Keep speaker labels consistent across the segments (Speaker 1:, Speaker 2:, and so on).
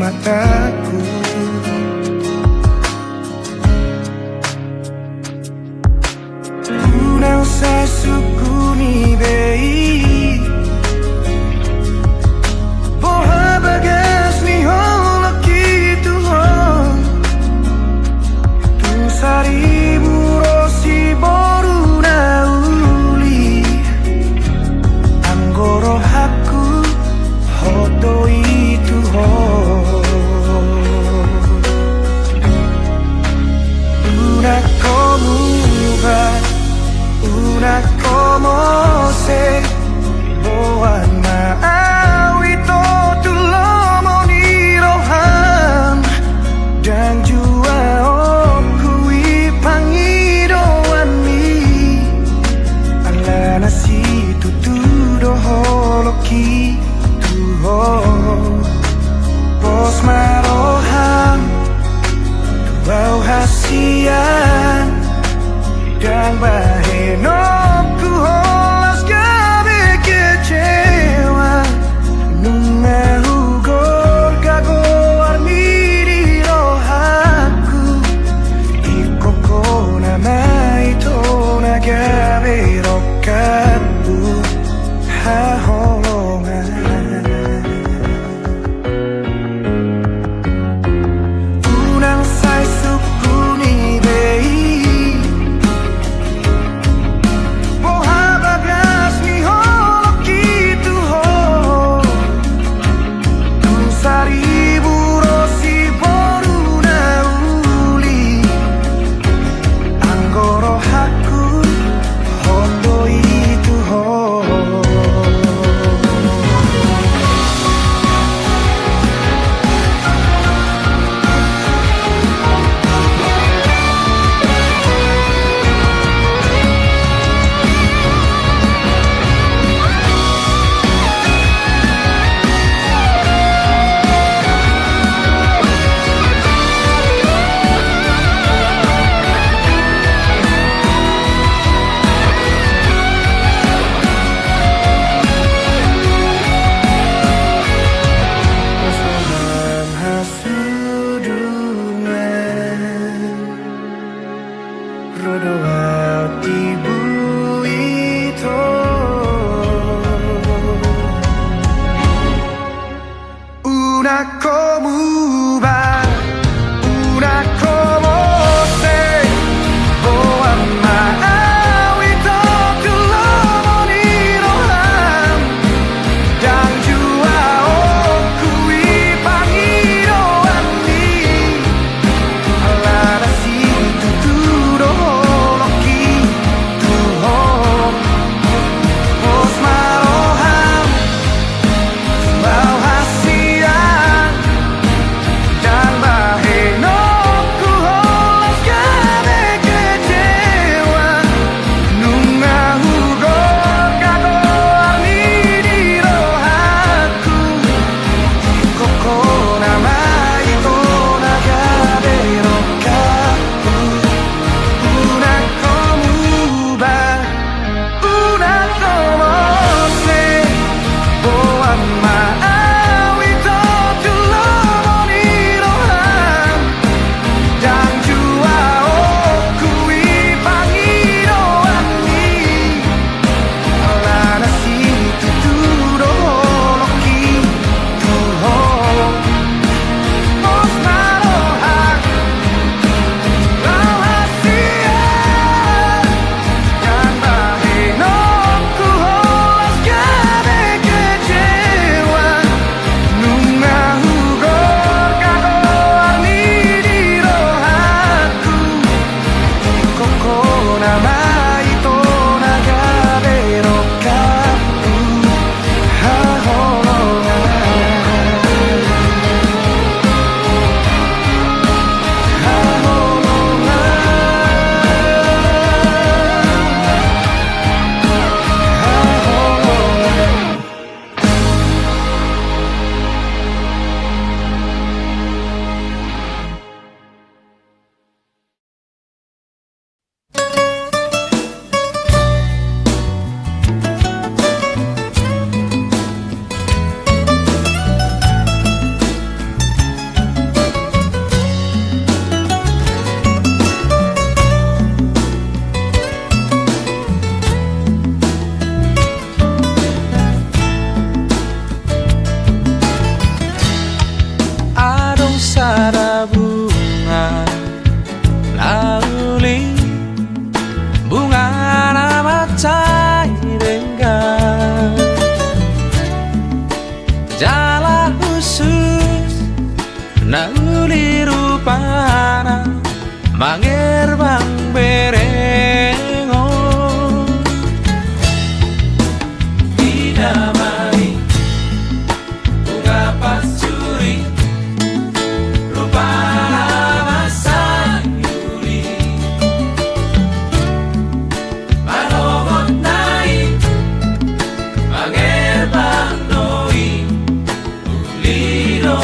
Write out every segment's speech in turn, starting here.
Speaker 1: mataku. Ku não sai sukuni bei Porra bagas ni holo kitu hon Tu sari murosi boru na uli Anggoro haku hoto itu hon Una komuba Una como se boan maawi to tulomo ni rohan dan jua okui pangidoan mi ala nasi tutudo holoki tuho pos marohan tuau hasian dan bahenoku holas gabe kecewa Nunga hugor gago armiri rohaku Ikoko nama itu nagabe rokatku haholongan Unang sai sukuni bei mangerbang berengo dinamai bunga pasuri rupa masa yuri manogot nai mangerbang noi ulino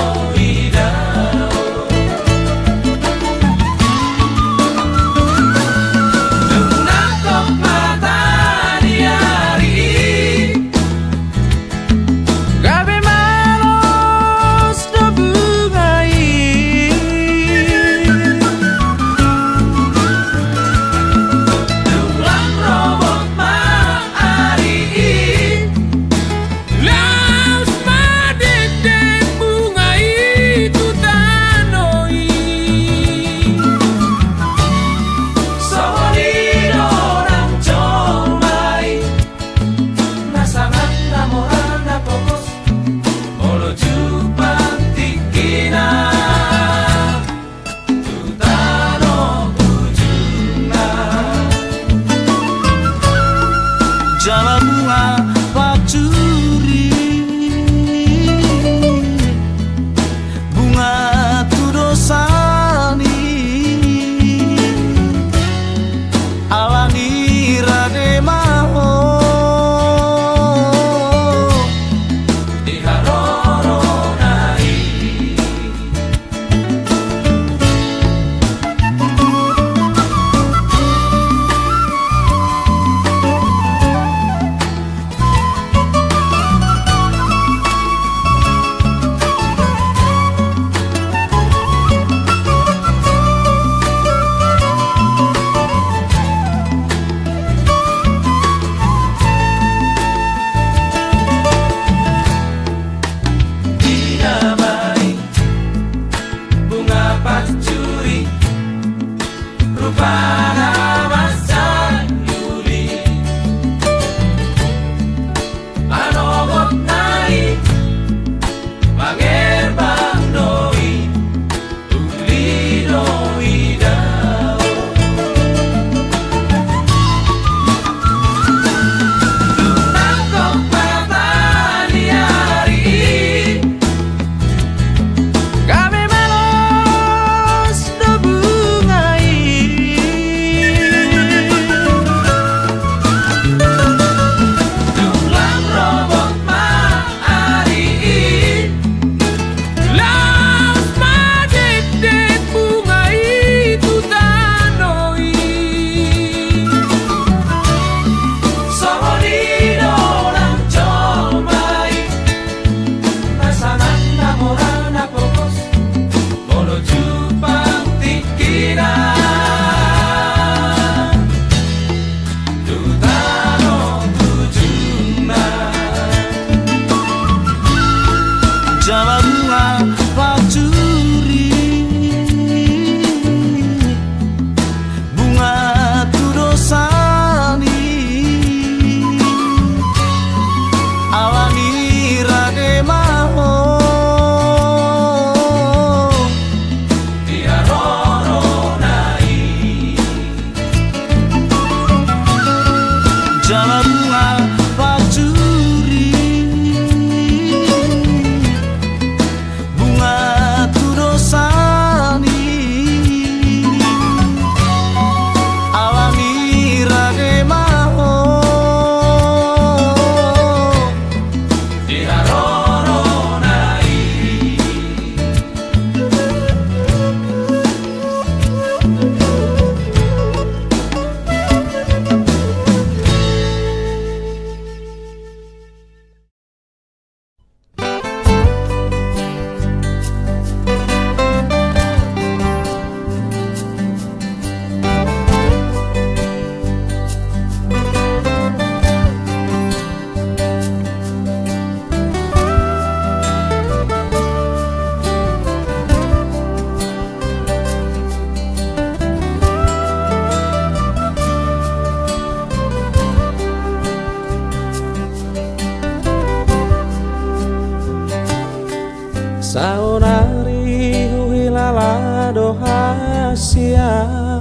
Speaker 2: Saunari huilala doha sia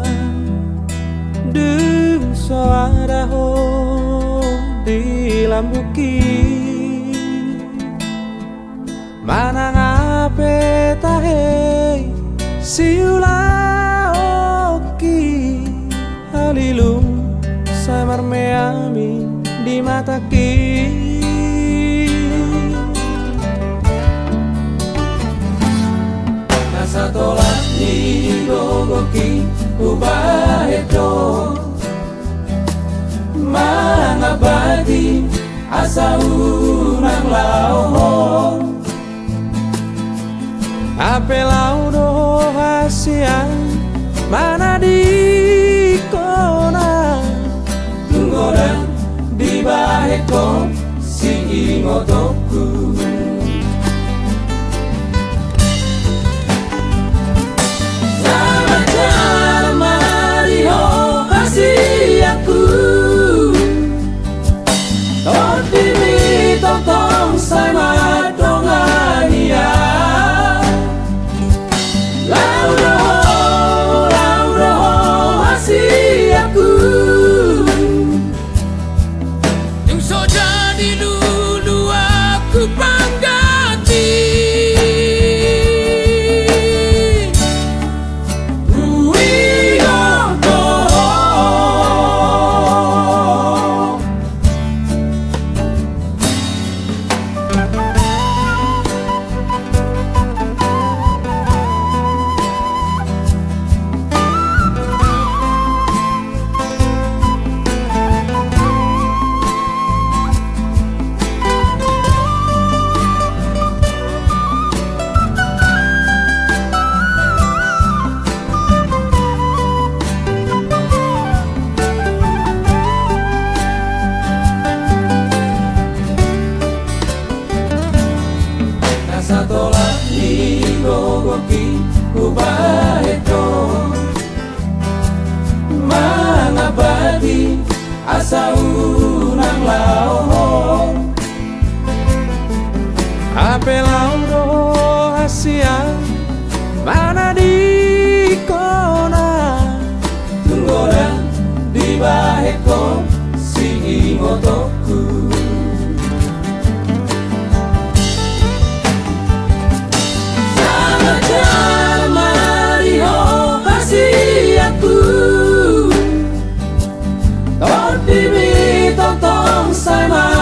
Speaker 2: Đừng xóa đã hôn đi làm buki Manang ape tahe siula oki Halilum samar meami di mataki Nasa tolak ni gogoki ubaheto Mangabadi asa unang lauhong Ape laudo hasian mana di kona Tunggodan di baheko si ingotoku Tolak ni gogoki ubaheto Mangabadi asa unang lauhong Ape laudo hasian mana di kona Tunggodan di baheko si ingotoku Totimi totong sai ma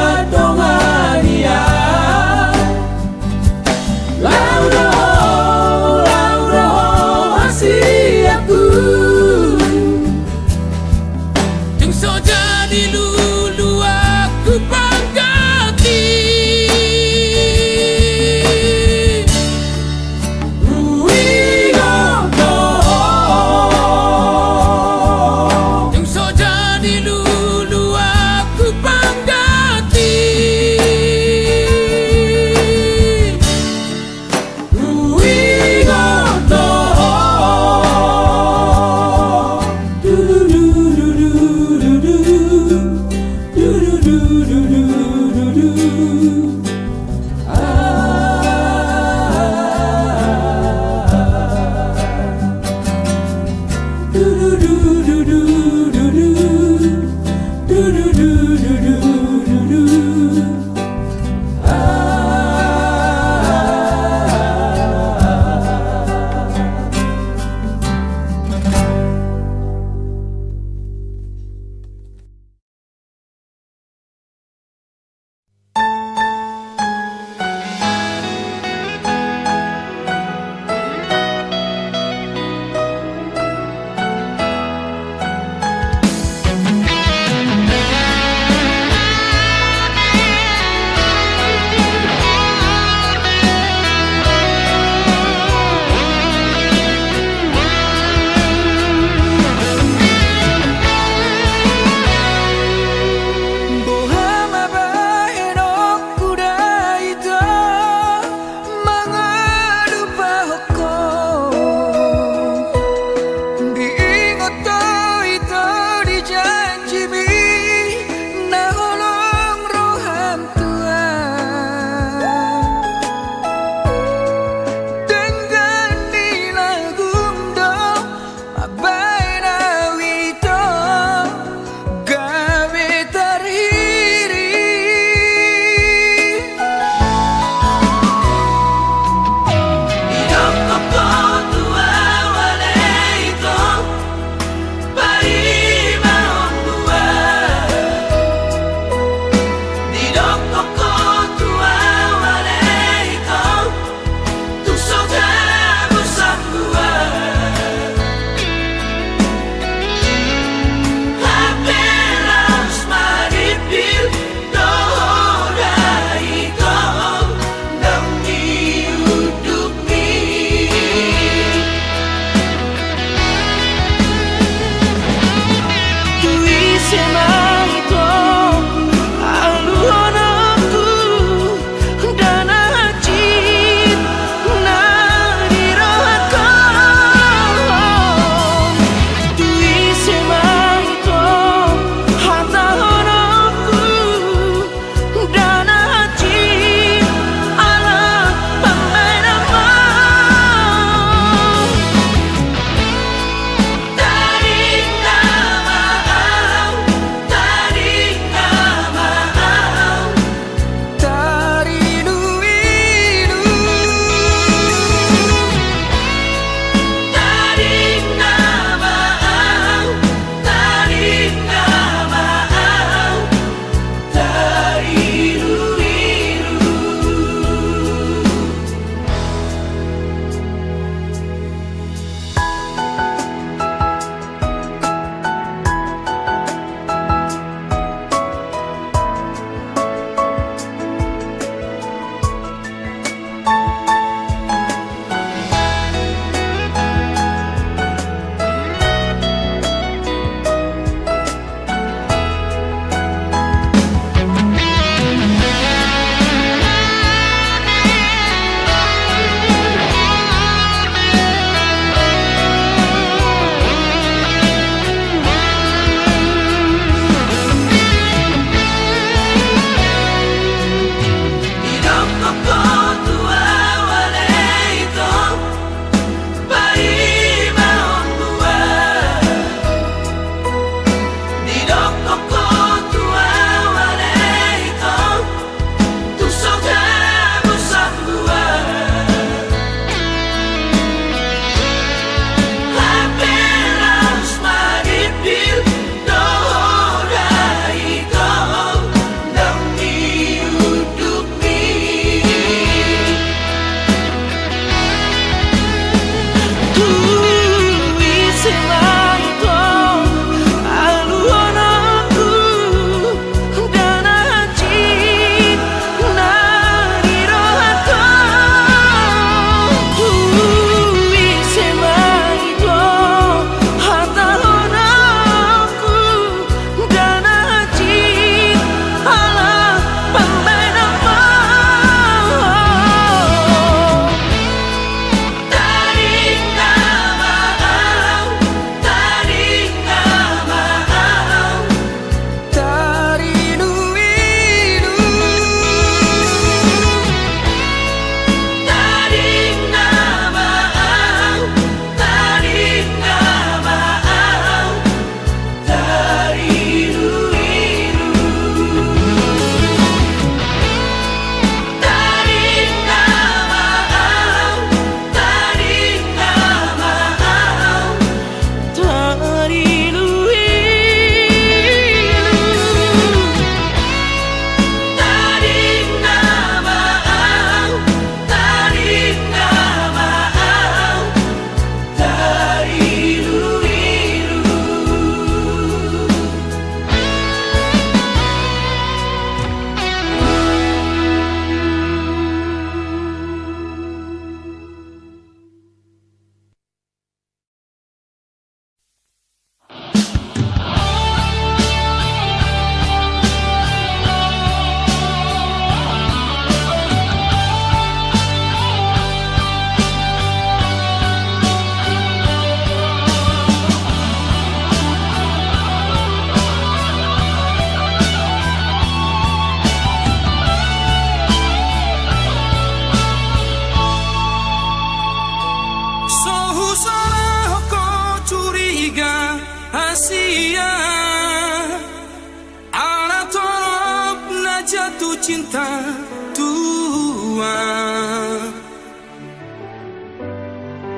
Speaker 1: Tuhan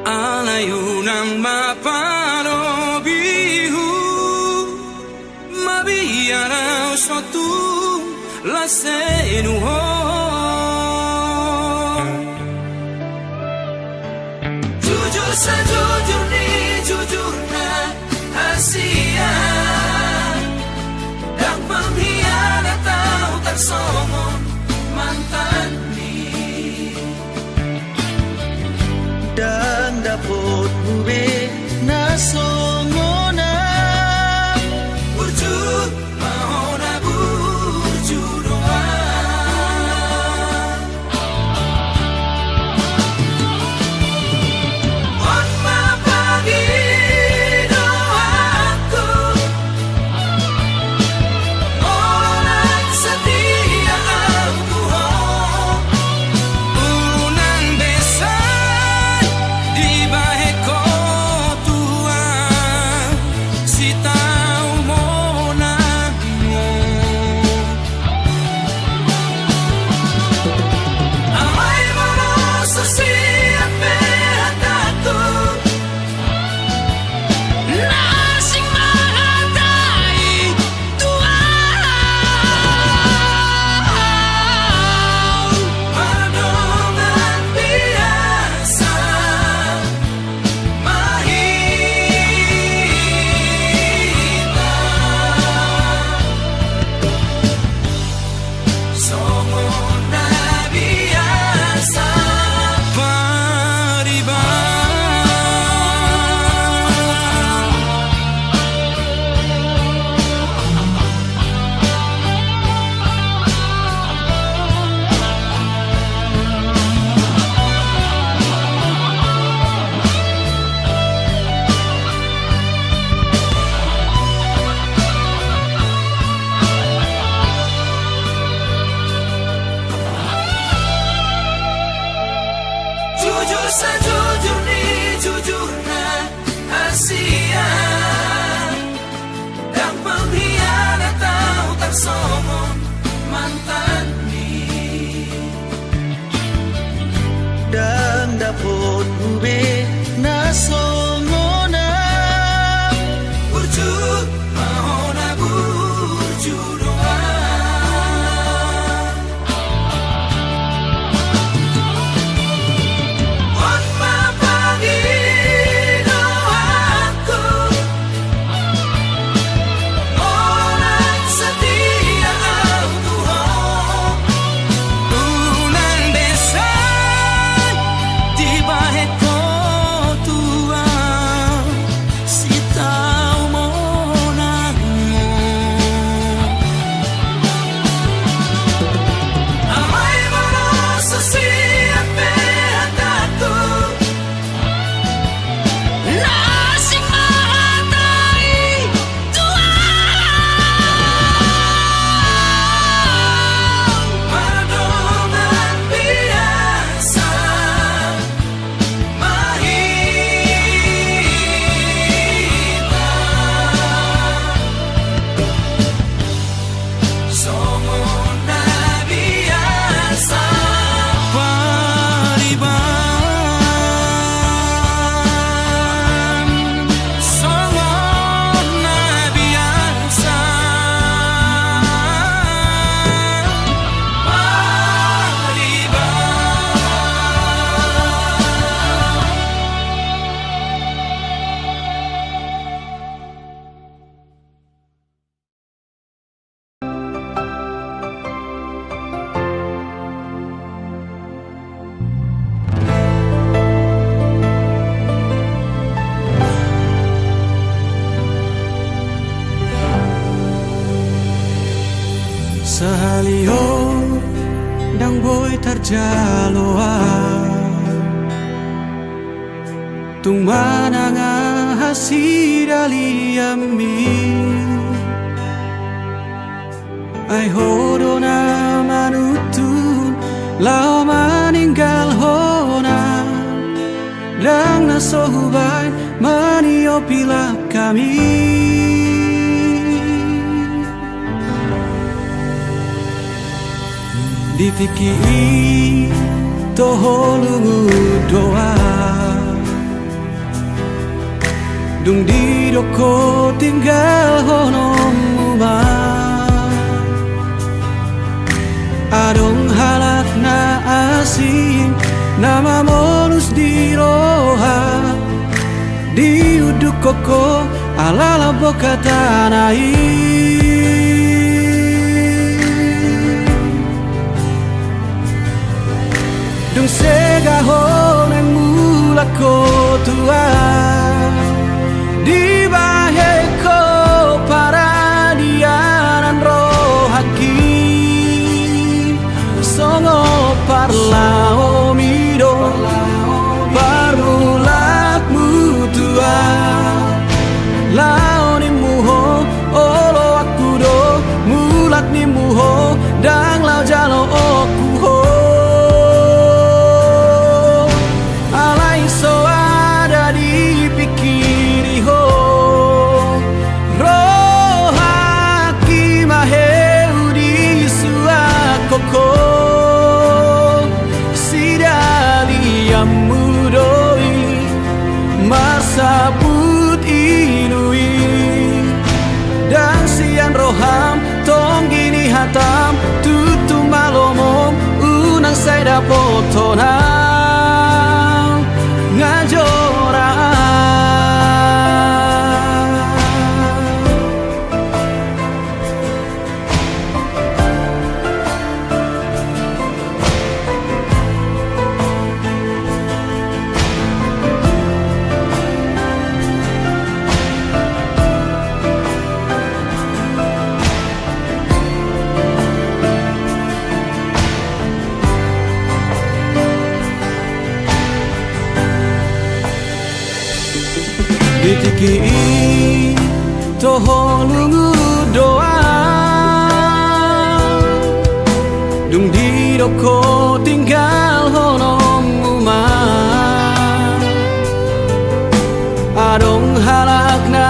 Speaker 1: alayunang maparobihu mabiyaraw suatu lasenuho jujur sejujur ni jujurna Asia dan pengkhianat tahu tak somon mantan ni
Speaker 3: dan dapat bube nasongona
Speaker 1: burju mahona burju doa on mapagi doaku orang setia aku unang besan di bahe ko Tuhan si tau mona mo amai mono sesiape hataku nasing mahatai Tuhan panongan biasa mahita songo na biasa pariba jujur sejujur ni jujurna Asia dan pengkhianat tahu tak somon mantan ni
Speaker 3: dan dapat bube nasongona
Speaker 1: burju mahona burju doa on mapagi doaku orang setia aku unang besan di bahe ko Tuhan si tau mona mo amai mono sesiape hataku nasing mahatai Tuhan panongan biasa mahita songo na biasa pariban songo na biasa pariban
Speaker 2: Sahalio dang boy terjaloa tung mananga hasidaliami ai hodona manutun lao maninggal hona dang nasohubay manio pila kami Difikiri toholungu doa Dung di doko tinggal honom mumah Adong halak na asing Nama molus di roha Di uduk koko Alala boka tanai Dung segahon yang mula ko tua Di baheko para dianan rohaki Songo parla omido Parmulak mutua Lao ni muho olo aku do Mulak ni muho dang lao jalo oku ho Alai so ada di pikiri ho Rohaki maheu di suakoko Sidali yang mudoi Marsabut inui Dan sian roham Tong gini hatam Tutu malomom Unang saya dapotonam Ngajora Ditiki toholungu doa Dung di doko tinggal honom umah Adong halak na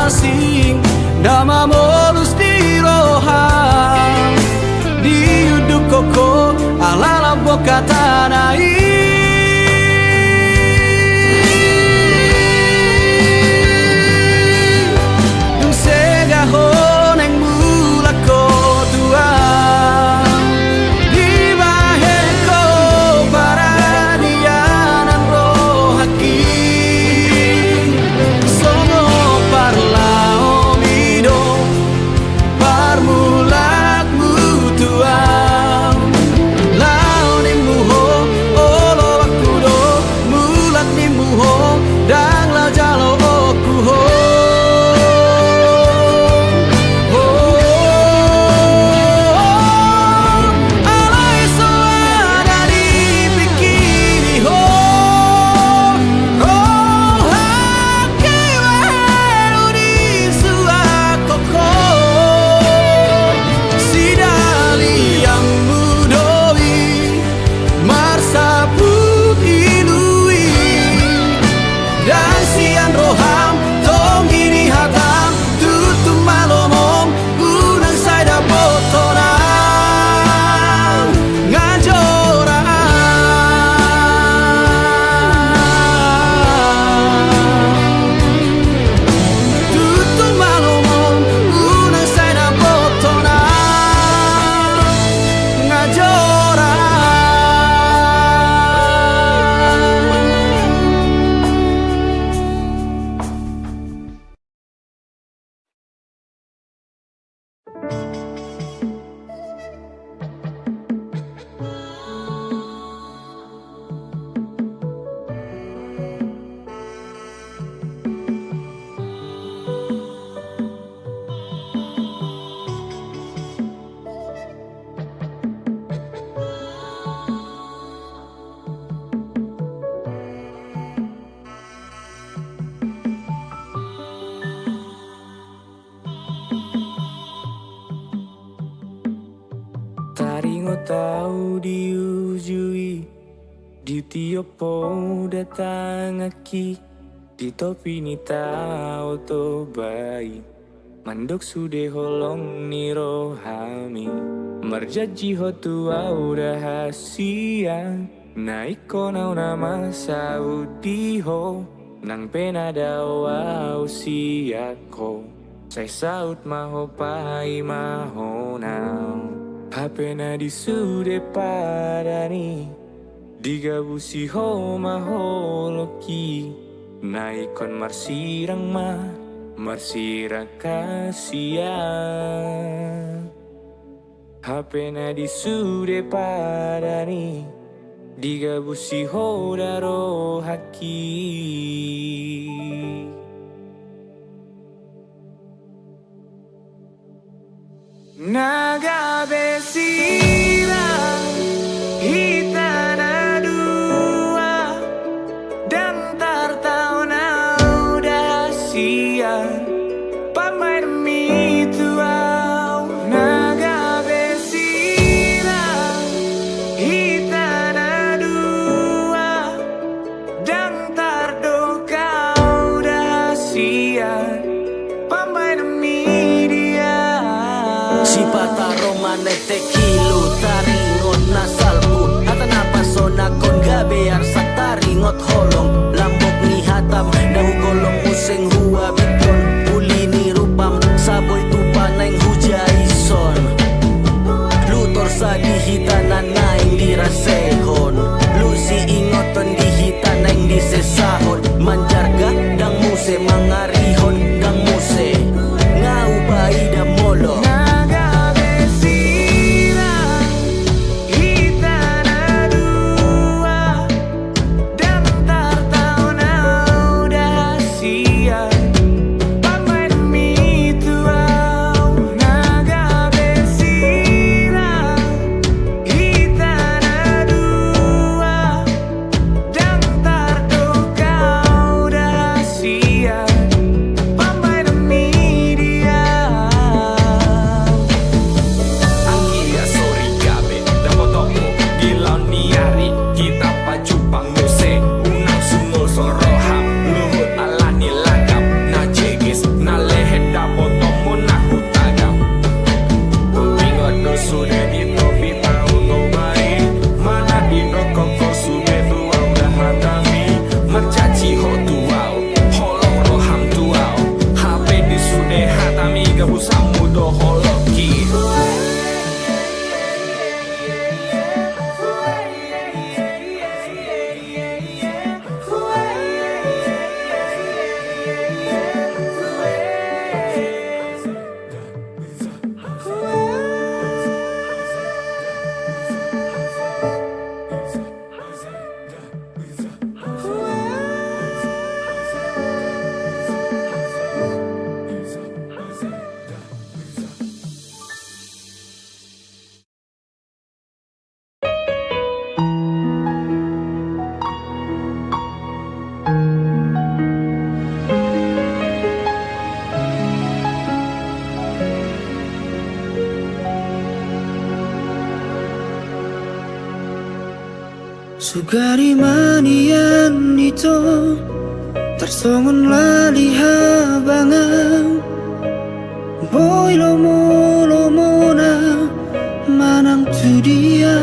Speaker 2: asing Nama molus di roha Di uduk koko alala boka tanai
Speaker 4: Taringo tau diujui Di tiopo datang aki Di topi ni tau to bai mandok sude holong ni rohami marjaji hotu udah hasia naik konau nama Saudi ho nang penada wow siako saya saut maho pai maho nau HP na di sude padani digabusi ho maho loki naikon marsirang marsira kasia HP na di sude padani digabusi ho daro haki naga besira hitana dua dan tartau nau dasian pamain mi tuau naga besira hitana dua dan tardokau dasian pamain mi dia
Speaker 2: Si pata romane tekilu taringot nasalku Atana pasona kon gabear sa taringot holong Lambok ni hatam dahu golong useng hua biton Uli ni rupam saboy tupa naing hujaison Lutor sa dihitanan naing dirasehon Lusi ingoton dihitan naing disesahon Manjarga dang muse mangarihon dang muse Ngau bayi da molo
Speaker 5: Sugari manian ito tersongon lali habangang Boy lomo na manang tu dia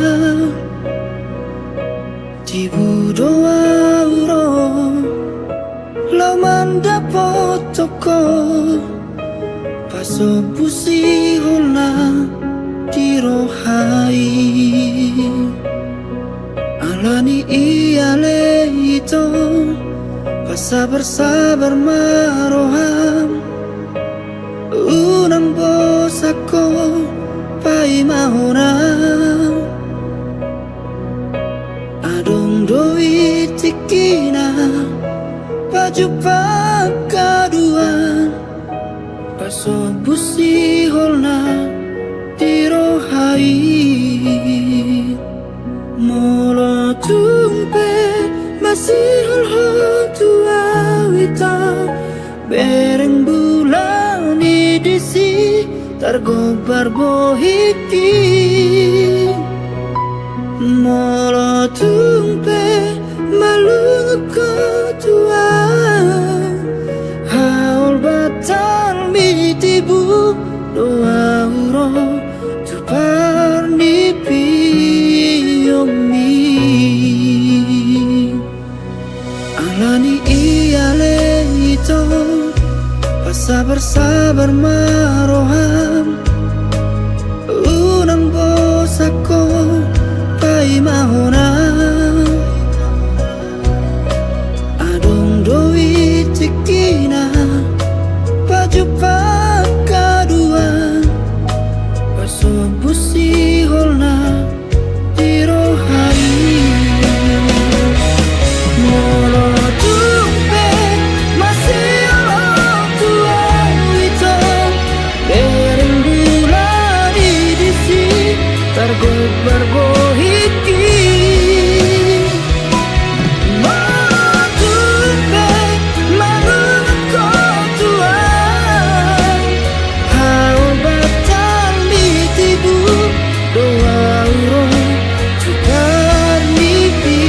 Speaker 5: Tibu doa uro Laman dapat toko Paso pusi holna dirohai Alani iale ito Pasabar-sabar maroham Unang bos ako Pai mahonam Adong doi tikina Baju pakaduan Paso busi holna dirohai Molo tumpe masih hol tua wita Bereng bulan disi targobar bohiki Molo tumpe malung ko tua Haul batal mitibu kabar maroham unang bosako pai mahona adong doi tikina baju pakaduan pasobusi holna tiro hari molo tumpe masih Allah Tuhan itu dereng bulan idisi tergobar bohiki molo tumpe maluko Tuhan haul batal mitibu doa urung tukar mimpi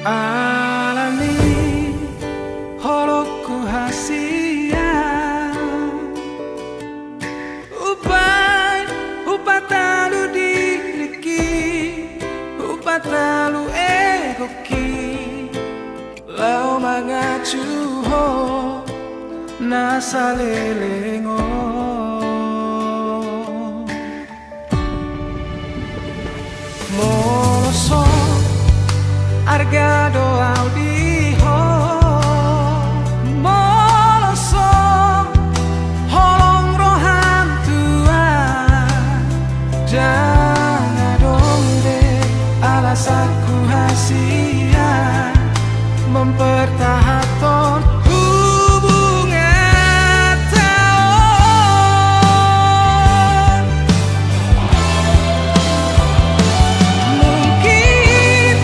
Speaker 4: alami holoku hasia upatalu diriki upatalu egoki lau mangacuho nasalelengo moloso argado audiho moloso holong rohan tua jangan dong deh alasanku hasia mempertahankan hubungan tahun mungkin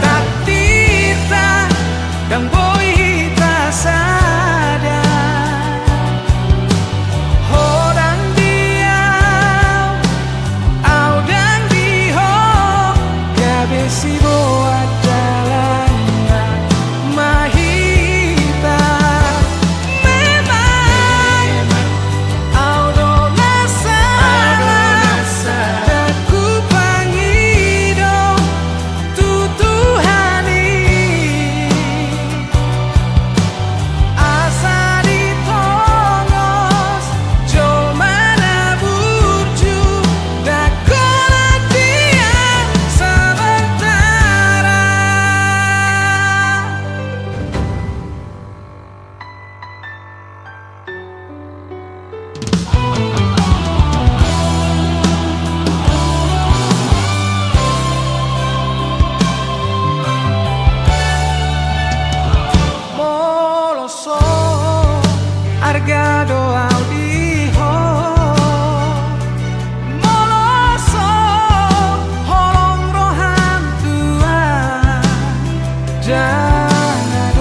Speaker 4: takdir dan boy tak sadar hodang diam audang diho gabesi boat dalam mahita memang audo nasalah daku pangido tutuhani asa ditongos jo mana burju dakona dia sementara moloso argado audiho moloso holong rohan tua jangan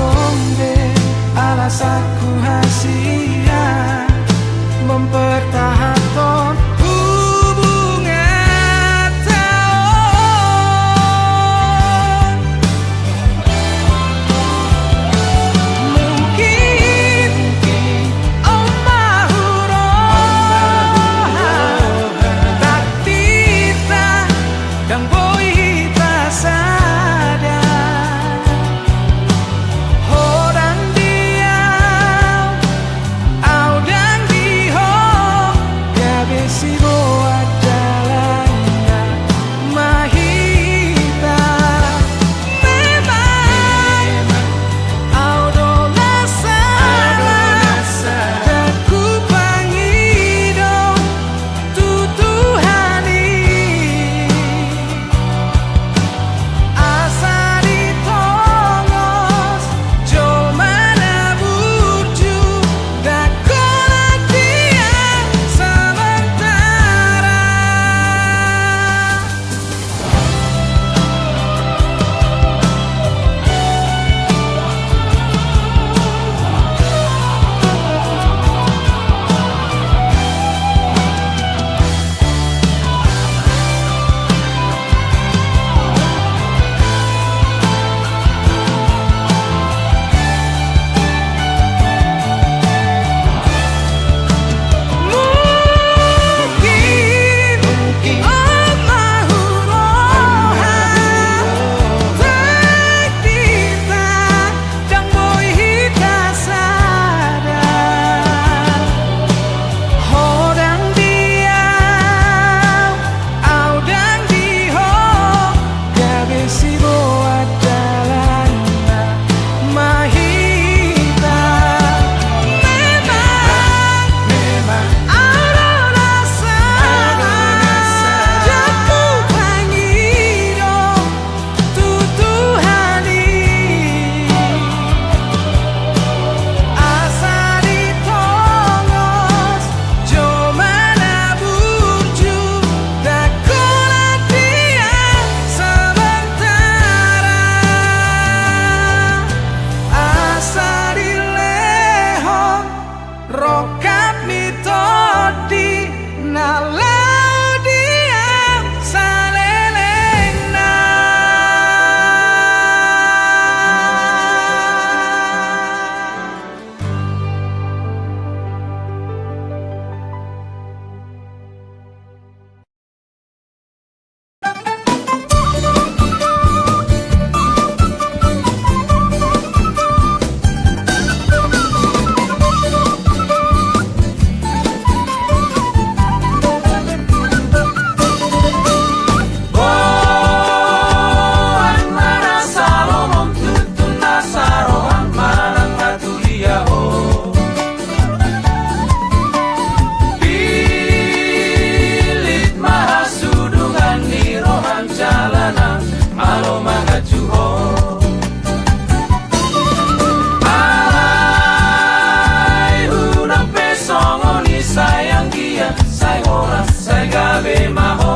Speaker 1: gabe maho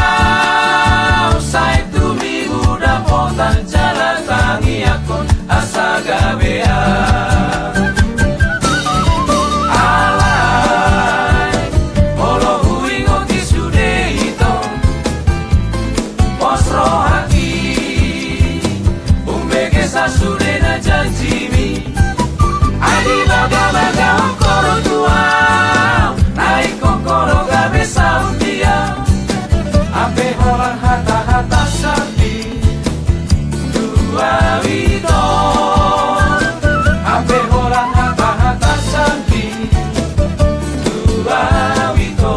Speaker 1: Nampeau sai tumi buda potan jala tangi akon asa gabea Alai Molo huingo tisude ito Posro hati Umbeke sasude na janjimi Adi baga baga okoro tua Nai kokoro gabe saudia Ape horan hata hata sapi Dua wito Ape horan hata hata sapi Dua wito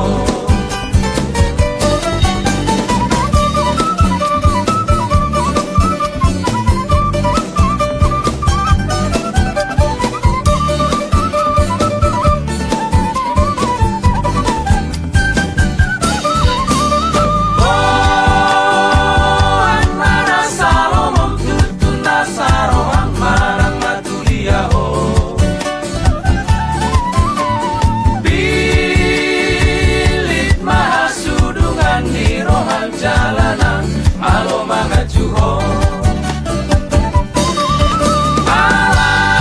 Speaker 1: jalanan malo mangajuho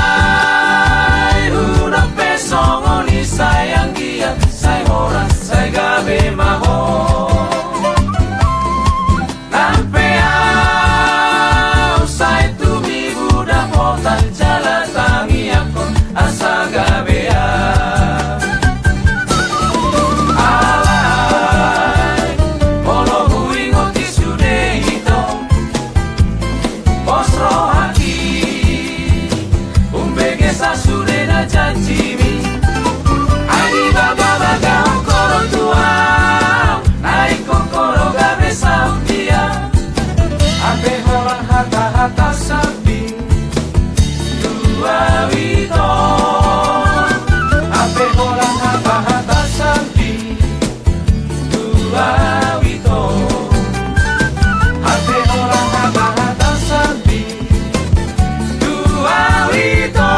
Speaker 1: Alai huna pesongo ni sayang dia Say horas say gabe maho Nampeau say tumi buda potan jala tangi akon asa gabea janjimi Adi baga baga okoro tua Nai kokoro gabe saudia Ape horan hata hata sapi Dua wito Ape horan hata hata sapi Dua wito Ape horan hata hata sapi Dua wito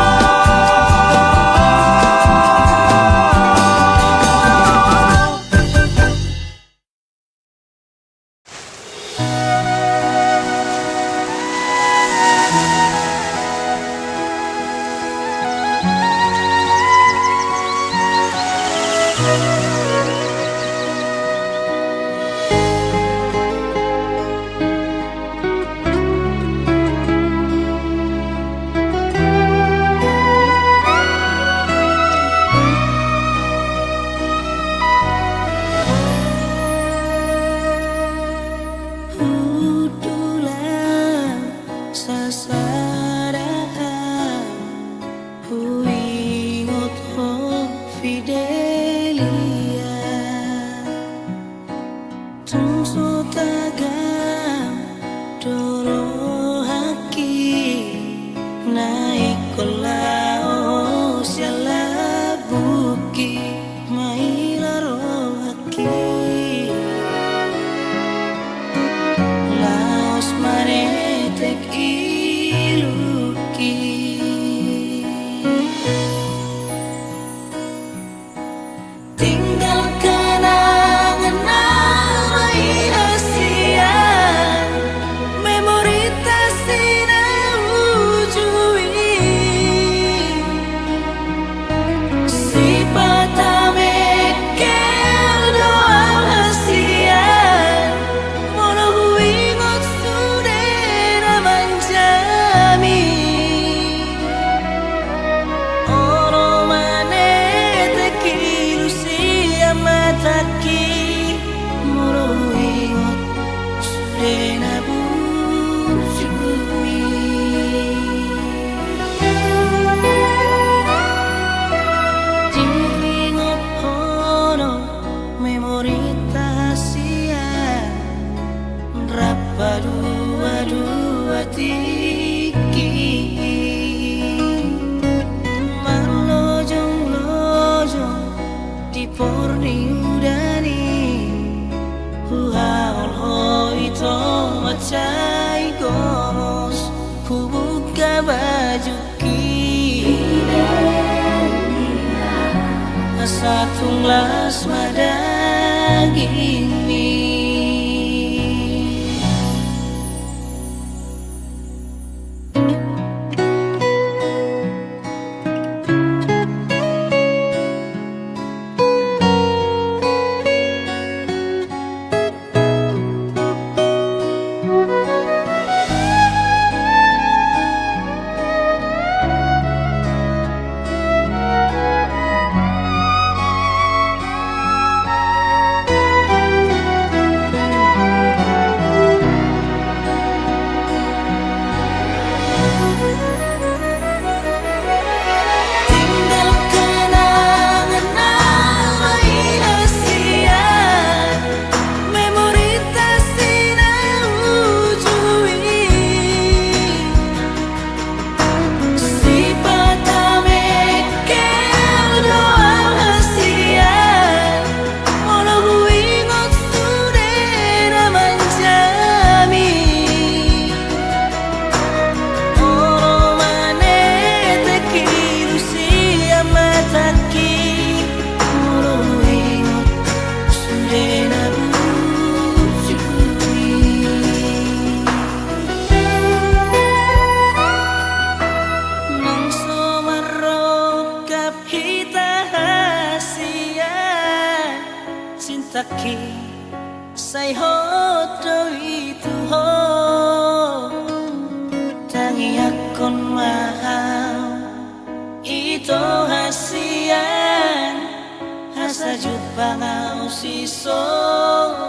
Speaker 2: Satunglas madaging mi. Taki say hot itu ho tangi akon mahal itu hasian hasa jupa ngau si somoko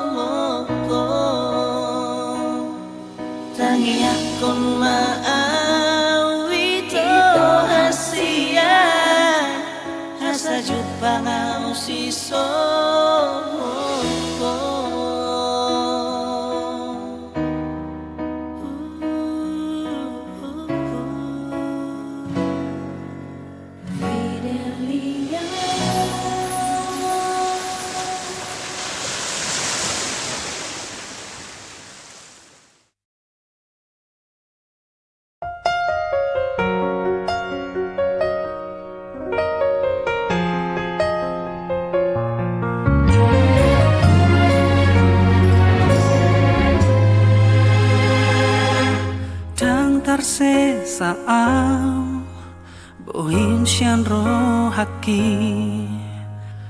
Speaker 2: tangi akon mahal itu hasian hasa jupa ngau si somoko.
Speaker 4: Se sao bohin sian ro haki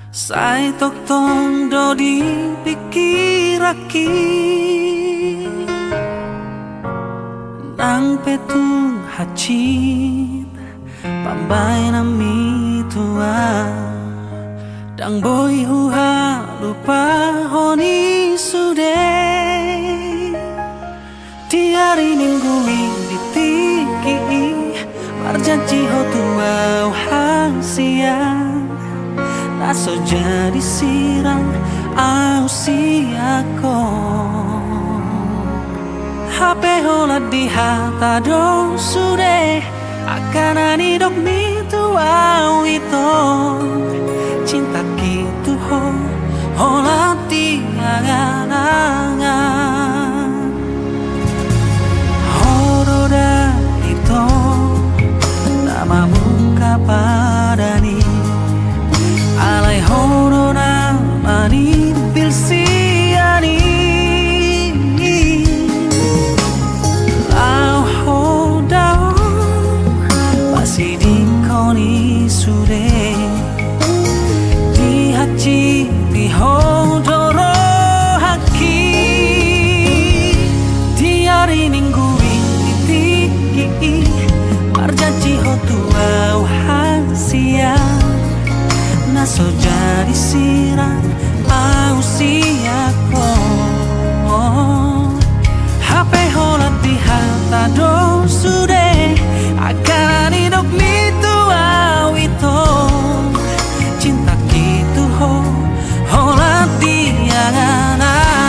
Speaker 4: sai tok tong do di pikiraki nang petung hacit pambay nami tua dang boy huha lupa honi sude di hari minggu marjanji ho tuau hangsian naso jadi sirang au siako HP hola di hata do sude akan ani dok mi tuau itu cinta gitu ho hola di angan-angan horoda itu mamuka padani alai horona mani pilsiani lau hodao masih dikoni sude di haji di hodoro haki di hari minggu ini tiki marjanji ho tuau hasian naso jadi sirang au siako HP holat di hata do sude akan hidup mi tuau itu cinta gitu ho holat di angan-angan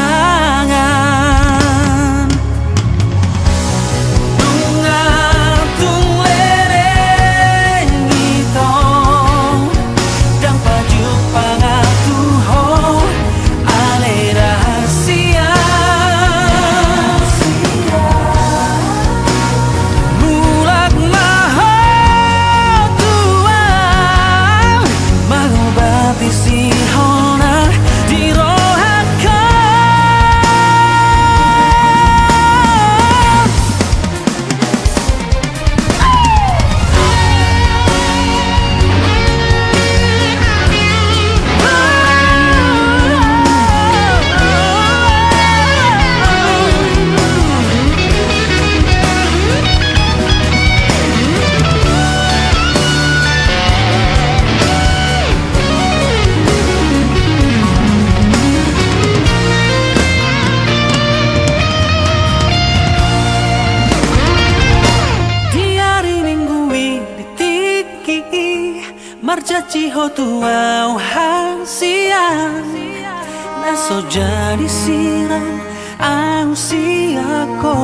Speaker 4: tua hasian na so jadi siran ang siya ko.